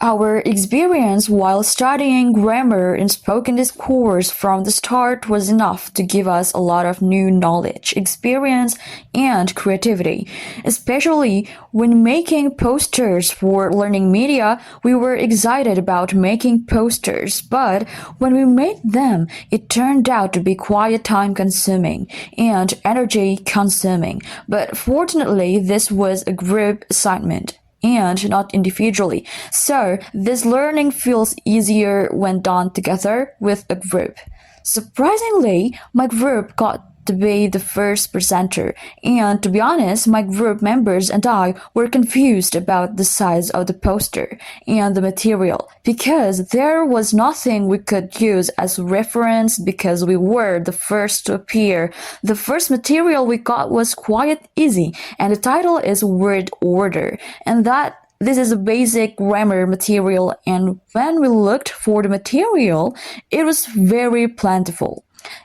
Our experience while studying grammar in spoken discourse from the start was enough to give us a lot of new knowledge, experience, and creativity. Especially when making posters for learning media, we were excited about making posters, but when we made them, it turned out to be quite time consuming and energy consuming. But fortunately, this was a group assignment and not individually. So this learning feels easier when done together with a group. Surprisingly, my group got to be the first presenter, and to be honest, my group members and I were confused about the size of the poster and the material because there was nothing we could use as reference because we were the first to appear. The first material we got was quite easy, and the title is Word Order, and that this is a basic grammar material, and when we looked for the material, it was very plentiful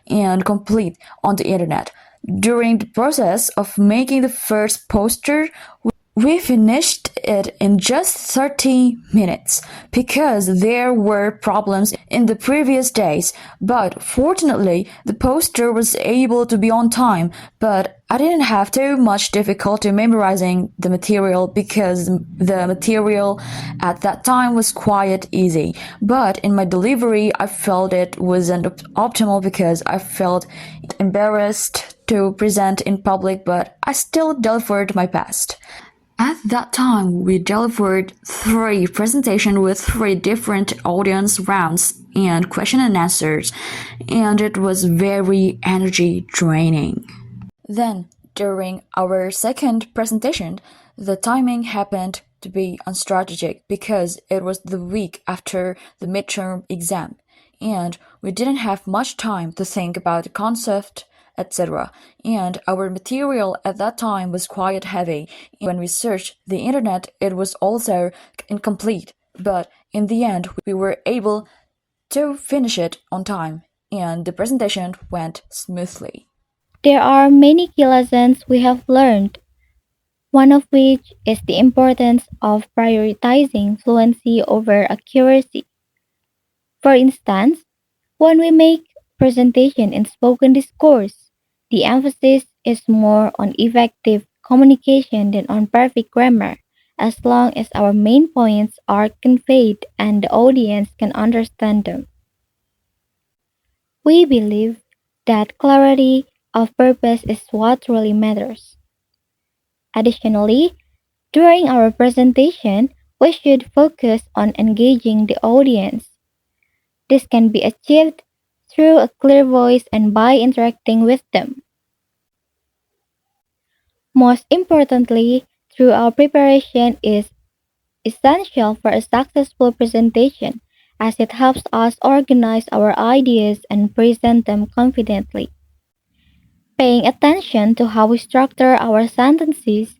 and complete on the internet. During the process of making the first poster, we finished it in just 30 minutes because there were problems in the previous days, but fortunately the poster was able to be on time, but I didn't have too much difficulty memorizing the material because the material at that time was quite easy. But in my delivery, I felt it wasn't optimal because I felt embarrassed to present in public, but I still delivered my best. At that time, we delivered 3 presentations with 3 different audience rounds and question and answers, and it was very energy draining. Then, during our second presentation, the timing happened to be unstrategic because it was the week after the midterm exam, and we didn't have much time to think about the concept, etc. And our material at that time was quite heavy. When we searched the internet, it was also incomplete. But in the end, we were able to finish it on time, and the presentation went smoothly. There are many key lessons we have learned, one of which is the importance of prioritizing fluency over accuracy. For instance, when we make presentation in spoken discourse, the emphasis is more on effective communication than on perfect grammar, as long as our main points are conveyed and the audience can understand them. We believe that clarity of purpose is what really matters. Additionally, during our presentation, we should focus on engaging the audience. This can be achieved through a clear voice and by interacting with them. Most importantly, through our preparation is essential for a successful presentation as it helps us organize our ideas and present them confidently. Paying attention to how we structure our sentences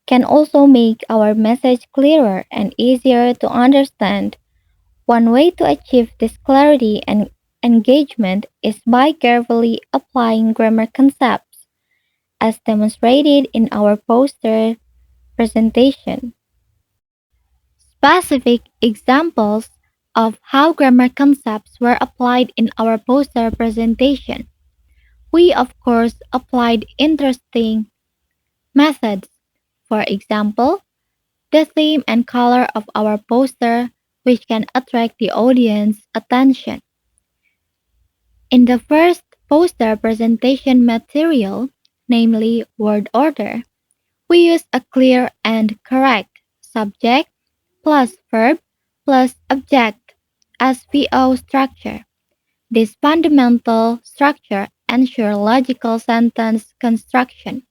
can also make our message clearer and easier to understand. One way to achieve this clarity and engagement is by carefully applying grammar concepts, as demonstrated in our poster presentation. Specific examples of how grammar concepts were applied in our poster presentation. We, of course, applied interesting methods. For example, the theme and color of our poster, which can attract the audience attention. In the first poster presentation material, namely word order, we use a clear and correct subject plus verb plus object as VO structure. This fundamental structure ensures logical sentence construction,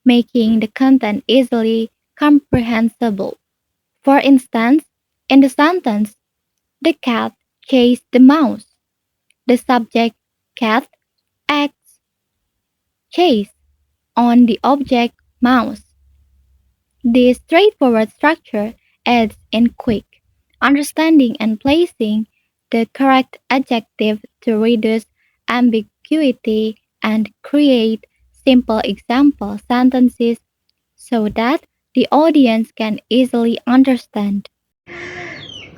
making the content easily comprehensible. For instance, in the sentence, the cat chased the mouse. The subject, cat, acts chase on the object, mouse. This straightforward structure aids in quick understanding and placing the correct adjective to reduce ambiguity and create simple example sentences so that the audience can easily understand.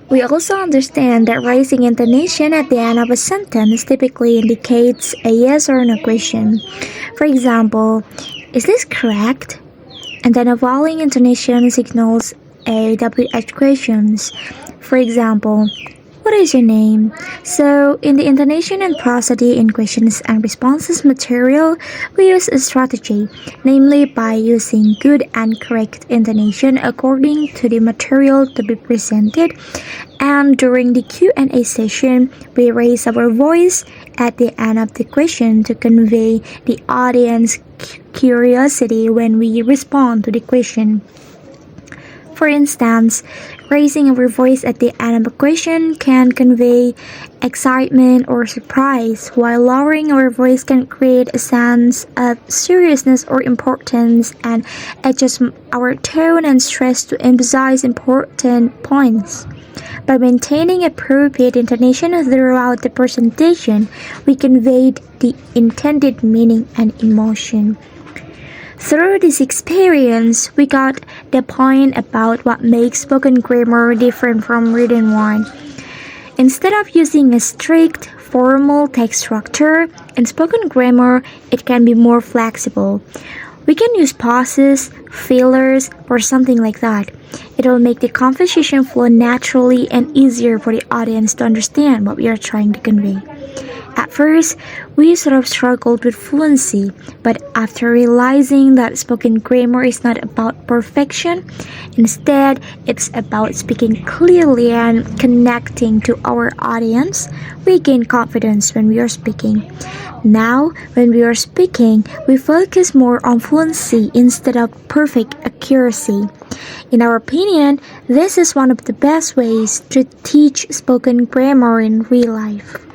We also understand that raising intonation at the end of a sentence typically indicates a yes or no question. For example, is this correct? And then a vowel intonation signals a WH questions. For example, what is your name? So, in the intonation and prosody in questions and responses material, we use a strategy, namely by using good and correct intonation according to the material to be presented. And during the Q&A session, we raise our voice at the end of the question to convey the audience curiosity when we respond to the question. For instance, raising our voice at the end of a question can convey excitement or surprise, while lowering our voice can create a sense of seriousness or importance and adjust our tone and stress to emphasize important points. By maintaining appropriate intonation throughout the presentation, we conveyed the intended meaning and emotion. Through this experience, we got the point about what makes spoken grammar different from written one. Instead of using a strict, formal text structure, in spoken grammar, it can be more flexible. We can use pauses, fillers, or something like that. It will make the conversation flow naturally and easier for the audience to understand what we are trying to convey. At first, we sort of struggled with fluency, but after realizing that spoken grammar is not about perfection, instead, it's about speaking clearly and connecting to our audience, we gain confidence when we are speaking. Now, when we are speaking, we focus more on fluency instead of perfect accuracy. In our opinion, this is one of the best ways to teach spoken grammar in real life.